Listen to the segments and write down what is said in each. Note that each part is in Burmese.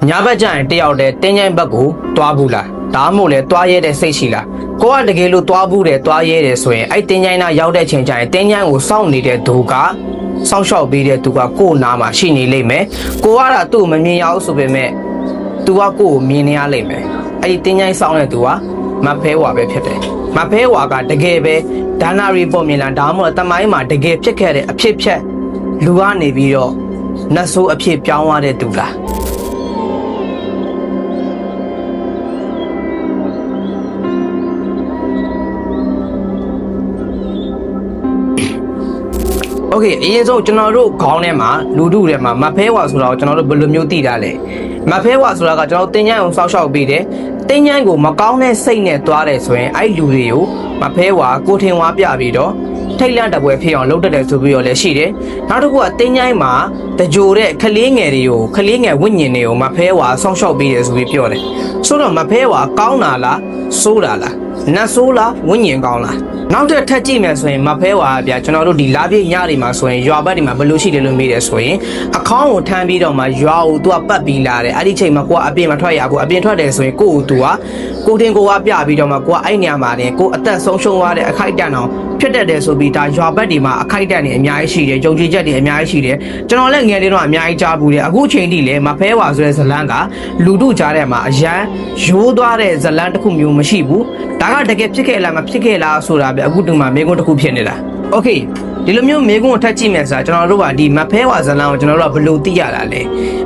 ညာဘက်ကျရင်တယောက်တည်းတင်းញိုင်းဘက်ကိုတွားဘူးလားဒါမှမဟုတ်လေတွားရဲတဲ့စိတ်ရှိလားကိုကတကယ်လို့တွားဘူးတယ်တွားရဲတယ်ဆိုရင်အဲ့တင်းញိုင်းနာရောက်တဲ့ချိန်ကျရင်တင်းញိုင်းကိုစောင့်နေတဲ့သူကစောင့်ရှောက်ပေးတဲ့သူကကို့နာမှာရှိနေလိမ့်မယ်ကိုကတော့သူ့မမြင်ရဘူးဆိုပေမဲ့သူကကို့ကိုမြင်နေရလိမ့်မယ်အဲ့ဒီတင်းញိုင်းစောင့်တဲ့သူကမဖဲဝါပဲဖြစ်တယ်မဖဲဝါကတကယ်ပဲဒါနာရီပေါ်မြင်လာဒါမှမဟုတ်တမိုင်းမှာတကယ်ဖြစ်ခဲ့တဲ့အဖြစ်ဖြတ်လူကနေပြီးတော့နတ်ဆိုးအဖြစ်ပြောင်းသွားတဲ့သူလားโอเคအရင်ဆုံးကျွန်တော်တို့ခေါင်းထဲမှာလူထုထဲမှာမဖဲဝါဆိုတာကိုကျွန်တော်တို့ဘယ်လိုမျိုးသိတာလဲမဖဲဝါဆိုတာကကျွန်တော်တင်ញိုင်းအောင်စောက်ရှောက်ပေးတယ်တင်ញိုင်းကိုမကောင်းတဲ့စိတ်နဲ့သွားတယ်ဆိုရင်အဲ့လူတွေကိုမဖဲဝါကိုထင်ဝါပြပြီးတော့ထိတ်လန့်တပွဲဖြစ်အောင်လုပ်တတ်တယ်ဆိုပြီးတော့လည်းရှိတယ်နောက်တစ်ခုကတင်ញိုင်းမှာတကြိုတဲ့ခလေးငယ်တွေကိုခလေးငယ်ဝိညာဉ်တွေကိုမဖဲဝါစောက်ရှောက်ပေးတယ်ဆိုပြီးပြောတယ်ဆိုတော့မဖဲဝါကောင်းတာလားဆိုးတာလားနတ်ဆိုးလားဝိညာဉ်ကောင်းလားနောက်ထပ်ကြည့်မယ်ဆိုရင်မဖဲဝါဗျာကျွန်တော်တို့ဒီလာပြည့်ညတွေမှာဆိုရင်ရွာဘက်တွေမှာဘယ်လိုရှိတယ်လို့မေးတယ်ဆိုရင်အခေါင်းကိုထမ်းပြီးတော့မှရွာကိုသူကပတ်ပြီးလာတယ်အဲ့ဒီချိန်မှာကိုကအပြင်မထွက်ရဘူးအပြင်ထွက်တယ်ဆိုရင်ကိုသူကကိုတင်ကိုကပြပြီးတော့မှကိုကအဲ့ညမှာတင်ကိုအသက်ဆုံးရှုံးသွားတဲ့အခိုက်အတန့်အောင်ဖြစ်တတ်တယ်ဆိုပြီးဒါရွာဘက်တွေမှာအခိုက်အတန့်တွေအများကြီးရှိတယ်ကြုံကြည်ချက်တွေအများကြီးရှိတယ်ကျွန်တော်လည်းငယ်လေးတော့အများကြီးကြားဘူးတယ်အခုချိန်ထိလည်းမဖဲဝါဆိုတဲ့ဇလန်းကလူတို့ကြားထဲမှာအရန်ရိုးသွားတဲ့ဇလန်းတစ်ခုမျိုးမရှိဘူးဒါကတကယ်ဖြစ်ခဲ့လားမဖြစ်ခဲ့လားဆိုတာပဲအခုဒီမှာမေးခွန်းတစ်ခုဖြစ်နေတာโอเคဒီလိုမျိုးမေးခွန်းကိုထပ်ကြည့်မယ်ဆိုတာကျွန်တော်တို့ကဒီမဖဲဝါဇလန်းကိုကျွန်တော်တို့ကဘယ်လိုသိရတာလ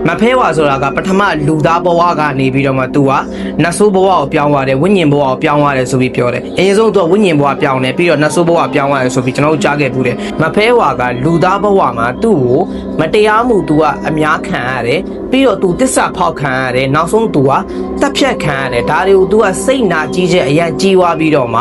ဲမဖဲဝါဆိုတာကပထမလူသားဘဝကနေပြီးတော့မှသူကနတ်ဆိုးဘဝကိုပြောင်းသွားတယ်ဝိညာဉ်ဘဝကိုပြောင်းသွားတယ်ဆိုပြီးပြောတယ်အရင်ဆုံးသူကဝိညာဉ်ဘဝပြောင်းတယ်ပြီးတော့နတ်ဆိုးဘဝပြောင်းသွားတယ်ဆိုပြီးကျွန်တော်တို့ကြားခဲ့ဘူးတယ်မဖဲဝါကလူသားဘဝမှာသူ့ကိုမတရားမှုသူကအများခံရတယ်ပြီးတော့သူတစ္ဆာဖောက်ခံရတယ်နောက်ဆုံးသူကတပ်ဖြတ်ခံရတယ်ဒါတွေကိုသူကစိတ်နာကြီးချက်အရင်ကြီးွားပြီးတော့မ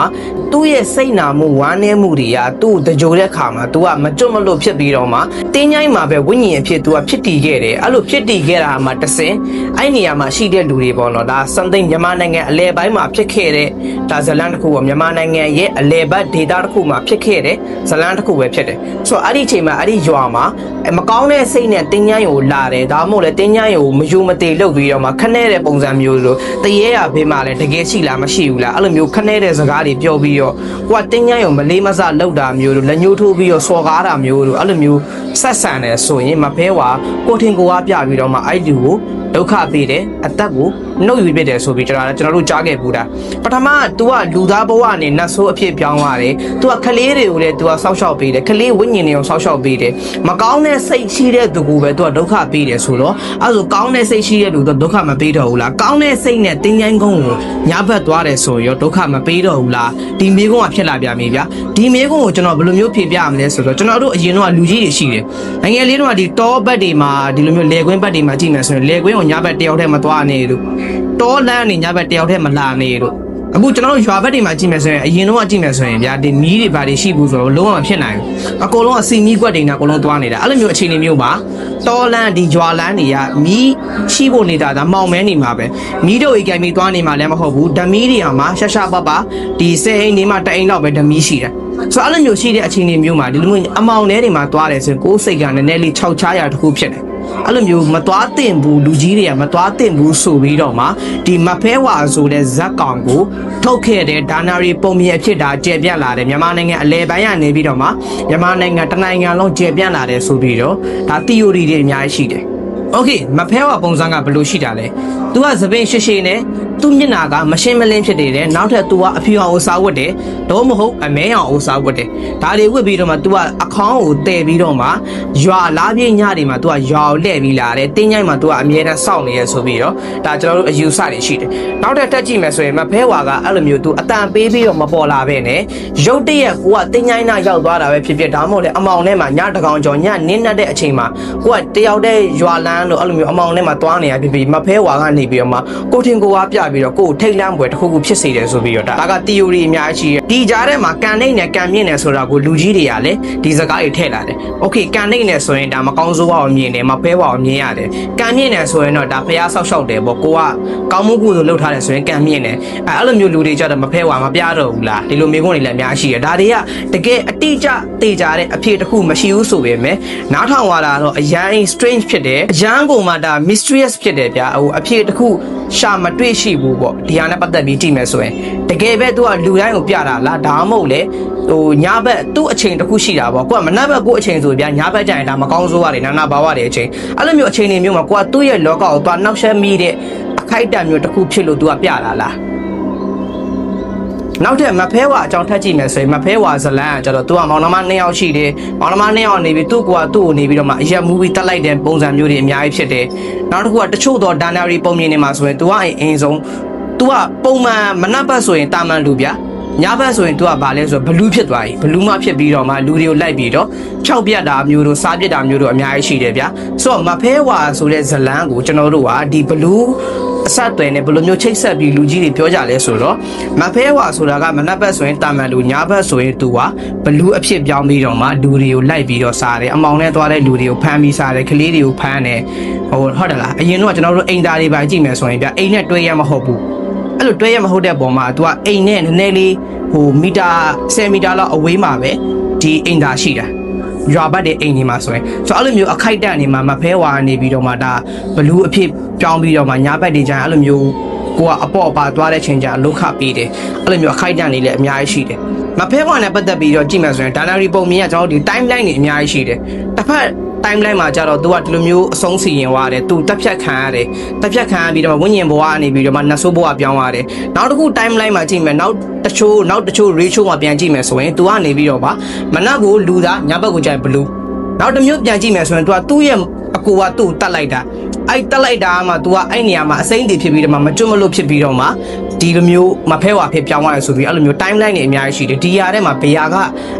ှသူ့ရဲ့စိတ်နာမှုဝမ်းနည်းမှုတွေကသူ့တကြိုတဲ့ခါမှာသူကမကြွမလို့ဖြစ်ပြီးတော့မှတင်းញိုင်းမှာပဲဝိညာဉ်အဖြစ်သူကဖြစ်တည်ခဲ့တယ်အဲ့လိုဖြစ်တည်ခဲ့တာမှတဆင်အဲ့နေရာမှာရှိတဲ့လူတွေပေါ့နော်ဒါ something မြန်မာနိုင်ငံအလဲပိုင်းမှာဖြစ်ခဲ့တဲ့ဒါဇလန်းတစ်ခုပေါ့မြန်မာနိုင်ငံရဲ့အလဲဘက်ဒေတာတစ်ခုမှာဖြစ်ခဲ့တဲ့ဇလန်းတစ်ခုပဲဖြစ်တယ်ဆိုတော့အဲ့ဒီအချိန်မှာအဲ့ဒီရွာမှာမကောင်းတဲ့စိတ်နဲ့တင်းញိုင်းကိုလာတယ်ဒါမှမဟုတ်လေတင်းញိုင်းကိုမယုံမသေးလုပ်ပြီးတော့မှခနဲ့တဲ့ပုံစံမျိုးလိုတရေရဘေးမှာလည်းတကယ်ရှိလားမရှိဘူးလားအဲ့လိုမျိုးခနဲ့တဲ့စကားတွေပြောပြီးတော့ကိုကတင်းញိုင်းကိုမလေးမစလောက်တာမျိုးလိုလက်ညှိုးထိုးပြီးတော့စော်ကားတာမျိုးလိုအဲ့လိုမျိုးဆက်ဆံတယ်ဆိုရင်မဖဲဝါကိုထင်ကိုအားပြပြီးတော့မှအဲ့ဒီကိုဒုက္ခပေးတယ်အသက်ကိုနှုတ်ယူပြတယ်ဆိုပြီးကျွန်တော်တို့ကြားခဲ့ဘူးတာပထမက तू ကလူသားဘဝနဲ့နတ်ဆိုးအဖြစ်ပြောင်းသွားတယ် तू ကခလေးတွေကိုလည်း तू ကစောက်ရှောက်ပေးတယ်ခလေးဝိညာဉ်တွေကိုစောက်ရှောက်ပေးတယ်မကောင်းတဲ့စိတ်ရှိတဲ့သူကိုပဲ तू ကဒုက္ခပေးတယ်ဆိုတော့အဲ့ဆိုကောင်းတဲ့စိတ်ရှိတဲ့လူတော့ဒုက္ခမပေးတော့ဘူးလားကောင်းတဲ့စိတ်နဲ့တင်းញိုင်းကုန်းကိုညာဘက်သွားတယ်ဆိုရောဒုက္ခမပေးတော့ဘူးလားဒီမိကုန်းကဖြစ်လာပြန်ပြီဗျာဒီမိကုန်းကိုကျွန်တော်ဘယ်လိုမျိုးဖြေပြရမလဲဆိုတော့ကျွန်တော်တို့အရင်တော့လူကြီးတွေရှိတယ်ငယ်လေးတော့ဒီတောဘက်တွေမှာဒီလိုမျိုးလေကွင်းဘက်တွေမှာကြည့်မယ်ဆိုရင်လေကွင်းကိုညာဘက်တယောက်တည်းမသွားနေလို့တောလန်းနေညဘက်တယောက်တည်းမလာနေလို့အခုကျွန်တော်တို့ရွာဘက်တွေမှာကြည့်မယ်ဆိုရင်အရင်တော့ကြည့်မယ်ဆိုရင်ဗျာဒီမီးတွေဘာတွေရှိဘူးဆိုတော့လုံးဝမဖြစ်နိုင်ဘူးအကုန်လုံးကစီမီးကွက်တွေနဲ့အကုန်လုံးသွားနေတာအဲ့လိုမျိုးအခြေအနေမျိုးမှာတောလန်းဒီရွာလန်းတွေကမီးရှိဖို့နေတာဒါမှောင်မဲနေမှာပဲမီးတို့အိမ်ကပြီးသွားနေမှာလည်းမဟုတ်ဘူးဓမီးတွေအောင်မှာရှာရှာပပဒီ10အိမ်နေမှာ1အိမ်လောက်ပဲဓမီးရှိတယ်ဆိုတော့အဲ့လိုမျိုးရှိတဲ့အခြေအနေမျိုးမှာဒီလိုမျိုးအမောင်ထဲတွေမှာသွားတယ်ဆိုရင်ကိုယ်စိတ်ကနည်းနည်းလေးခြောက်ချရာတစ်ခုဖြစ်တယ်အဲ့လိုမျိုးမသွားသင့်ဘူးလူကြီးတွေကမသွားသင့်ဘူးဆိုပြီးတော့မှဒီမဖဲဝါဆိုတဲ့ဇက်ကောင်ကိုထုတ်ခဲ့တဲ့ဒါနာရီပုံမြင်အဖြစ်ဒါကျေပြန့်လာတယ်မြန်မာနိုင်ငံအလဲပိုင်းကနေပြီးတော့မှမြန်မာနိုင်ငံတနိုင်ငံလုံးကျေပြန့်လာတယ်ဆိုပြီးတော့ဒါ theory တွေအများကြီးရှိတယ်โอเคမဖဲဝါပုံစံကဘယ်လိုရှိတာလဲ तू ကသပင်ရှည်ရှည်နဲ့သူ့မျက်နာကမရှင်းမလင်းဖြစ်နေတယ်နောက်ထပ် तू ကအဖြူအောင်အစားဝတ်တယ်တော့မဟုတ်အမဲအောင်အစားဝတ်တယ်ဒါတွေဝတ်ပြီးတော့မှ तू ကအခေါင်းကိုတည်ပြီးတော့မှရွာလားပြင်းညတွေမှာ तू ကရွာကိုလှည့်ပြီးလာတယ်တင်းញိုင်းမှာ तू ကအမြဲတမ်းစောင့်နေရဆိုပြီးတော့ဒါကျွန်တော်တို့အယူဆတွေရှိတယ်နောက်ထပ်တက်ကြည့်မယ်ဆိုရင်မဖဲဝါကအဲ့လိုမျိုး तू အတန်ပေးပြီးတော့မပေါ်လာပဲနဲ့ရုတ်တရက်ကိုကတင်းញိုင်းနာရောက်သွားတာပဲဖြစ်ဖြစ်ဒါမှမဟုတ်လေအမောင်ထဲမှာညတကောင်ကျော်ညနင်းနေတဲ့အချိန်မှာကိုကတယောက်တည်းရွာလန်းလို့အဲ့လိုမျိုးအမောင်ထဲမှာသွားနေရဖြစ်ပြီးမဖဲဝါကနေပြီးတော့မှကိုထင်ကိုအားပြပြီးတော့ကိုထိတ်လန့်ပွဲတစ်ခုခုဖြစ်စေတယ်ဆိုပြီးတော့ဒါက theory အများကြီးဒီကြားထဲမှာကန်နှိမ့်နဲ့ကန်မြင့်နဲ့ဆိုတာကိုလူကြီးတွေကလည်းဒီစကားတွေထည့်လာတယ်။ Okay ကန်နှိမ့်နဲ့ဆိုရင်ဒါမကောင်းဆိုးဝါကိုမြင်တယ်မဖဲဝါကိုမြင်ရတယ်။ကန်မြင့်နဲ့ဆိုရင်တော့ဒါဖျားဆောက်ရှောက်တယ်ပေါ့ကိုကကောင်းမှုကုသိုလ်လုပ်ထားတယ်ဆိုရင်ကန်မြင့်တယ်။အဲ့လိုမျိုးလူတွေကြတော့မဖဲဝါမပြတော့ဘူးလားဒီလိုမျိုးတွေလည်းအများကြီးရှိတယ်။ဒါတွေကတကယ်အတိအကျတေချာတဲ့အဖြစ်တစ်ခုမရှိဘူးဆိုပေမဲ့နားထောင်ရတာတော့အရန် strange ဖြစ်တယ်။အရန် န်းကိုမှဒါ mysterious ဖြစ်တယ်ဗျာဟိုအဖြစ်တစ်ခုရှာမတွေ့ရှိဘူးပေါ့ဒီဟာနဲ့ပတ်သက်ပြီးကြည့်မယ်ဆိုရင်တကယ်ပဲသူကလူတိုင်းကိုပြတာလားဒါမှမဟုတ်လေဟိုညဘက်သူ့အချိန်တစ်ခုရှိတာပေါ့ကိုကမနက်ဘက်ကိုအချိန်ဆိုဗျာညဘက်ကျရင်ဒါမကောင်းဆိုးရတယ်နာနာဘာဝတွေအချိန်အဲ့လိုမျိုးအချိန်တွေမျိုးမှာကိုကသူ့ရဲ့လောကကိုသွားနှောက်ယှက်မိတဲ့အခိုက်အတန့်မျိုးတစ်ခုဖြစ်လို့သူကပြတာလားနောက်ထပ်မဖဲဝါအကြောင်းထပ်ကြည့်မယ်ဆိုရင်မဖဲဝါဇလန်ကကျတော့သူကမောင်နှမ2ယောက်ရှိတယ်မောင်နှမ2ယောက်နေပြီးသူ့ကိုနေပြီးတော့မှအရက်မူဗီတက်လိုက်တဲ့ပုံစံမျိုးတွေအများကြီးဖြစ်တယ်နောက်တစ်ခုကတချို့တော့ဒါနာရီပုံမြင်နေမှာဆိုရင်သူကအိမ်ဆုံးသူကပုံမှန်မနက်ဘက်ဆိုရင်တာမန်လူဗျာညဘက်ဆိုရင်သူကဗာလဲဆိုဘလူးဖြစ်သွားပြီဘလူးမဖြစ်ပြီးတော့မှလူတွေကိုလိုက်ပြီးတော့6ပြတ်တာမျိုးတို့စားပြတ်တာမျိုးတို့အများကြီးရှိတယ်ဗျာဆိုတော့မဖဲဝါဆိုတဲ့ဇလန်ကိုကျွန်တော်တို့ကဒီဘလူးအဆက်တွေနဲ့ဘယ်လိုမျိုးချိတ်ဆက်ပြီးလူကြီးတွေပြောကြလဲဆိုတော့မဖဲဝါဆိုတာကမနက်ဘက်ဆိုရင်တာမန်လူညဘက်ဆိုရင်သူကဘလူးအဖြစ်ပြောင်းပြီးတော့မှလူတွေကိုလိုက်ပြီးတော့စားတယ်အမောင်နဲ့သွားတဲ့လူတွေကိုဖမ်းပြီးစားတယ်ကလေးတွေကိုဖမ်းတယ်ဟုတ်တယ်လားအရင်တော့ကျွန်တော်တို့အိမ်သားတွေပါကြည့်မယ်ဆိုရင်ဗျအိမ်နဲ့တွဲရမဟုတ်ဘူးအဲ့လိုတွဲရမဟုတ်တဲ့ပုံမှာ तू ကအိမ်နဲ့နည်းနည်းလေးဟိုမီတာ10မီတာလောက်အဝေးမှာပဲဒီအိမ်သားရှိတာရွာဘတ်တဲ့အိမ်ဒီမှာဆိုရင်အဲ့လိုမျိုးအခိုက်တန့်နေမှာမဖဲဝါနေပြီးတော့မှဒါဘလူးအဖြစ်ပြောင်းပြီးတော့မှညာဘက်တွေကျရင်အဲ့လိုမျိုးကိုကအပေါ့အပါသွားတဲ့ချိန်ကျလုခပေးတယ်အဲ့လိုမျိုးအခိုက်တန့်နေလည်းအများကြီးရှိတယ်မဖဲဝါနဲ့ပတ်သက်ပြီးတော့ကြည့်မယ်ဆိုရင်ဒါနာရီပုံမြင်ကကျွန်တော်တို့ဒီ timeline တွေအများကြီးရှိတယ်တစ်ဖက်timeline မှာကြတော့ तू ကဒီလိုမျိုးအဆုံးစီရင်သွားတယ် तू တက်ဖြတ်ခံရတယ်တက်ဖြတ်ခံရပြီးတော့ဝိညာဉ်ဘဝကနေပြီးတော့မှနတ်ဆိုးဘဝပြောင်းသွားတယ်နောက်တစ်ခု timeline မှာကြည့်မယ်နောက်တချို့ ratio မှာပြန်ကြည့်မယ်ဆိုရင် तू ကနေပြီးတော့မနက်ကိုလူသားညဘက်ကိုကျရင်ဘလူးနောက်တစ်မျိုးပြန်ကြည့်မယ်ဆိုရင် तू ကသူ့ရဲ့အကူကသူ့တတ်လိုက်တာအဲ့တက်လိုက်တာမှ तू ကအဲ့နေရာမှာအစိမ့်တည်ဖြစ်ပြီးတော့မှမကျွတ်မလို့ဖြစ်ပြီးတော့မှဒီလိုမျိုးမဖဲဝါဖြစ်ပြောင်းသွားရဆိုပြီးအဲ့လိုမျိုး timeline တွေအများကြီးရှိတယ်ဒီຢာထဲမှာဘေယာက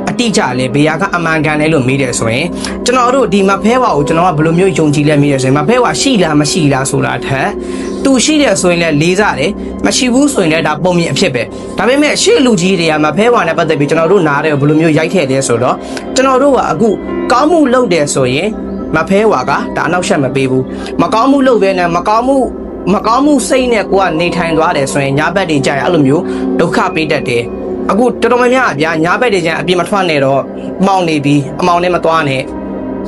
အတိကျလဲဘေယာကအမှန်ကန်လဲလို့မေးတယ်ဆိုရင်ကျွန်တော်တို့ဒီမဖဲဝါကိုကျွန်တော်ကဘယ်လိုမျိုးယုံကြည်လဲမေးတယ်ဆိုရင်မဖဲဝါရှိလားမရှိလားဆိုတာထက်သူရှိတယ်ဆိုရင်လည်းလေးစားတယ်မရှိဘူးဆိုရင်လည်းဒါပုံမြင်အဖြစ်ပဲဒါပေမဲ့ရှေ့လူကြီးတွေကမဖဲဝါနဲ့ပတ်သက်ပြီးကျွန်တော်တို့နားတယ်ဘယ်လိုမျိုးရိုက်ထည့်လဲဆိုတော့ကျွန်တော်တို့ကအခုကောင်းမှုလုပ်တယ်ဆိုရင်မဖဲဝါကဒါအနောက်ရှက်မပေးဘူးမကောင်းမှုလုပ်ပဲနဲ့မကောင်းမှုစိတ်နဲ့ကိုကနေထိုင်သွားတယ်ဆိုရင်ညာဘက်တွေကြာရင်အဲ့လိုမျိုးဒုက္ခပေးတတ်တယ်အခုတော်တော်များများဗျာညာဘက်တွေကြာအပြင်မထွက်နဲ့တော့မှောင်နေပြီးအမောင်နဲ့မသွားနဲ့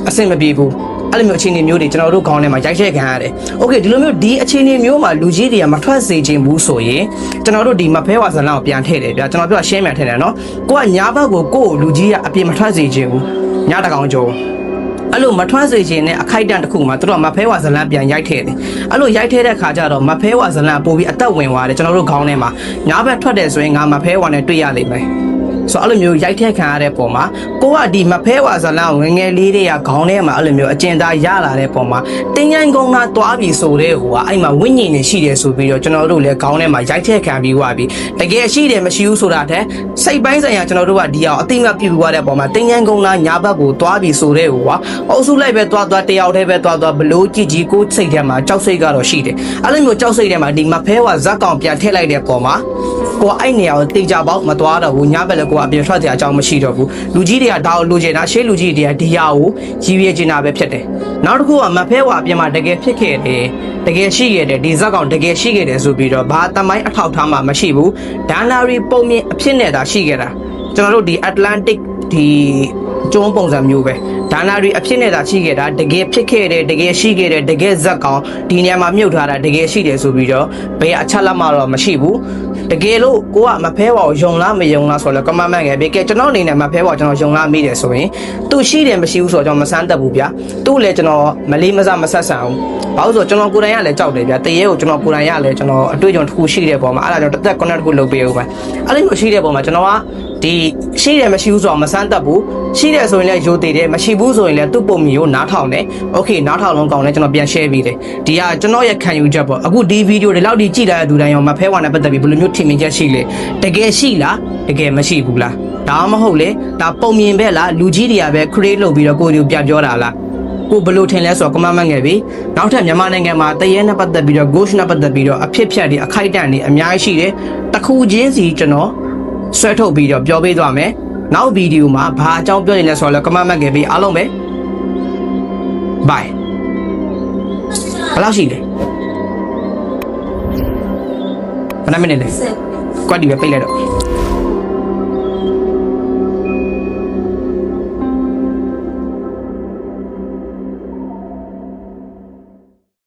အဆင်မပြေဘူးအဲ့လိုမျိုးအခြေအနေမျိုးတွေကျွန်တော်တို့ခေါင်းထဲမှာရိုက်ထည့်ခံရတယ်။ Okay ဒီလိုမျိုးဒီအခြေအနေမျိုးမှာလူကြီးတွေကမထွက်စေချင်ဘူးဆိုရင်ကျွန်တော်တို့ဒီမဖဲဝါဇလန်ကိုပြန်ထည့်တယ်ဗျာကျွန်တော်ပြောရှင်းမှန်ထည့်တယ်နော်။ကိုကညာဘက်ကိုလူကြီးကအပြင်မထွက်စေချင်ဘူး။ညာတကောင်ကြုံအဲ့လိုမထွက်စေချင်တဲ့အခိုက်အတန့်တစ်ခုမှာသူတို့မဖဲဝါဇလန်ပြန်ရိုက်ထည့်တယ်အဲ့လိုရိုက်ထည့်တဲ့ခါကျတော့မဖဲဝါဇလန်ပို့ပြီးအသက်ဝင်သွားတယ်ကျွန်တော်တို့ခေါင်းထဲမှာညာဘက်ထွက်တယ်ဆိုရင်ငါမဖဲဝါနဲ့တွေ့ရလိမ့်မယ်ဆိုအဲ့လိုမျိုးရိုက်ထည့်ခံရတဲ့ပုံမှာကိုကဒီမဖဲဝါဇလန်ကိုငယ်လေးတွေကခေါင်းထဲမှာအဲ့လိုမျိုးအကျဉ်းသားရလာတဲ့ပုံမှာတင်းញိုင်းကုန်းသားတွားပြီးဆိုတဲ့ဟိုကအဲ့မှာဝိညာဉ်တွေရှိတယ်ဆိုပြီးတော့ကျွန်တော်တို့လည်းခေါင်းထဲမှာရိုက်ထည့်ခံပြီးွားပြီးတကယ်ရှိတယ်မရှိဘူးဆိုတာတဲ့စိတ်ပိုင်းဆိုင်ရာကျွန်တော်တို့ကဒီအောင်အသိမှတ်ပြုပြီးွားတဲ့ပုံမှာတင်းញိုင်းကုန်းသားညာဘက်ကိုတွားပြီးဆိုတဲ့ဟိုကအုပ်စုလိုက်ပဲတွားတယောက်တည်းပဲတွားဘလို့ကြည်ကြီးကိုစိတ်ထဲမှာကြောက်စိတ်ကတော့ရှိတယ်အဲ့လိုမျိုးကြောက်စိတ်ထဲမှာဒီမဖဲဝါဇက်ကောင်ပြန်ထည့်လိုက်တဲ့ပုံမှာကိုအဲ့နေရာကိုတေချာပေါက်မသွားတော့ဘူးညဘက်လည်းကိုအပြင်ထွက်တဲ့အကြောင်းမရှိတော့ဘူးလူကြီးတွေကဒါကိုလိုချင်တာရှေးလူကြီးတွေကဒီဟာကိုရည်ရွယ်ချင်တာပဲဖြစ်တယ်နောက်တစ်ခုကမဖဲဝါအပြင်မှာတကယ်ဖြစ်ခဲ့တယ်တကယ်ရှိခဲ့တယ်ဒီဇက်ကောင်တကယ်ရှိခဲ့တယ်ဆိုပြီးတော့ဘာတမိုင်းအထောက်ထားမှမရှိဘူးဒါနာရီပုံမြင်အဖြစ်နဲ့သာရှိခဲ့တာကျွန်တော်တို့ဒီ Atlantic ဒီကျုံးပုံစံမျိုးပဲဒါနာရီအဖြစ်နဲ့သာရှိခဲ့တာတကယ်ဖြစ်ခဲ့တယ်တကယ်ရှိခဲ့တယ်တကယ်ဇက်ကောင်ဒီနေရာမှာမြုပ်ထားတာတကယ်ရှိတယ်ဆိုပြီးတော့ဘယ်အချက်လက်မှတော့မရှိဘူးတကယ်လို့ကိုကမဖဲဝါကိုယုံလားမယုံလားဆိုတော့ကမမန့်ငယ်ပဲကဲကျွန်တော်အနေနဲ့မဖဲဝါကျွန်တော်ယုံလားမေးတယ်ဆိုရင်သူရှိတယ်မရှိဘူးဆိုတော့ကျွန်တော်မစမ်းတတ်ဘူးဗျာသူ့လည်းကျွန်တော်မလေးမစားမဆက်ဆံဘူးဘာလို့ဆိုကျွန်တော်ကိုယ်တိုင်ကလည်းကြောက်တယ်ဗျာတရေကိုကျွန်တော်ကိုယ်တိုင်ကလည်းကျွန်တော်အတွေ့အကြုံတစ်ခုရှိတဲ့ပုံမှာအဲ့ဒါကြောင့်တစ်သက် connect တစ်ခုလုပ်ပေးဦးမယ်အဲ့လိုမျိုးရှိတဲ့ပုံမှာကျွန်တော်ကဒီရှိတယ်မရှိဘူးဆိုတော့မစမ်းတတ်ဘူးရှိတယ်ဆိုရင်လည်းယိုသေးတယ်မရှိဘူးဆိုရင်လည်းသူ့ပုံမျိုးကိုနားထောင်တယ်โอเคနားထောင်လုံးကောင်းတယ်ကျွန်တော်ပြန် share ပေးတယ်ဒီကကျွန်တော်ရဲ့ခံယူချက်ပေါ့အခုဒီဗီဒီယိုတွေလောက်ဒီကြည့်လာတဲ့သူတိုင်းရောမဖဲဝါနဲ့ပတ်သက်ပြီးဘယ်လိုမျိုးထင်မြင်ချက်ရှိလဲတကယ်ရှိလားတကယ်မရှိဘူးလားဒါမှမဟုတ်လေဒါပုံမြင်ပဲလားလူကြီးတွေကပဲ create လုပ်ပြီးတော့ကိုယ်တို့ပြပြောတာလားကိုဘယ်လိုထင်လဲဆိုတော့ကမမန့်ငယ်ပြီနောက်ထပ်မြန်မာနိုင်ငံမှာတရဲနဲ့ပတ်သက်ပြီးတော့ ghost နဲ့ပတ်သက်ပြီးတော့အဖြစ်ဖြတ်တွေအခိုက်အတန့်တွေအများကြီးရှိတယ်တစ်ခုချင်းစီကျွန်တော်ဆွဲထုတ်ပြီးတော့ပြောပေးသွားမယ်နောက်ဗီဒီယိုမှာဘာအကြောင်းပြောနေလဲဆိုတော့ကမမန့်ငယ်ပြီအားလုံးပဲ bye ဘယ်လောက်ရှိလဲဘယ်နှမိနစ်လဲကွက်ဒီပဲပိတ်လိုက်တော့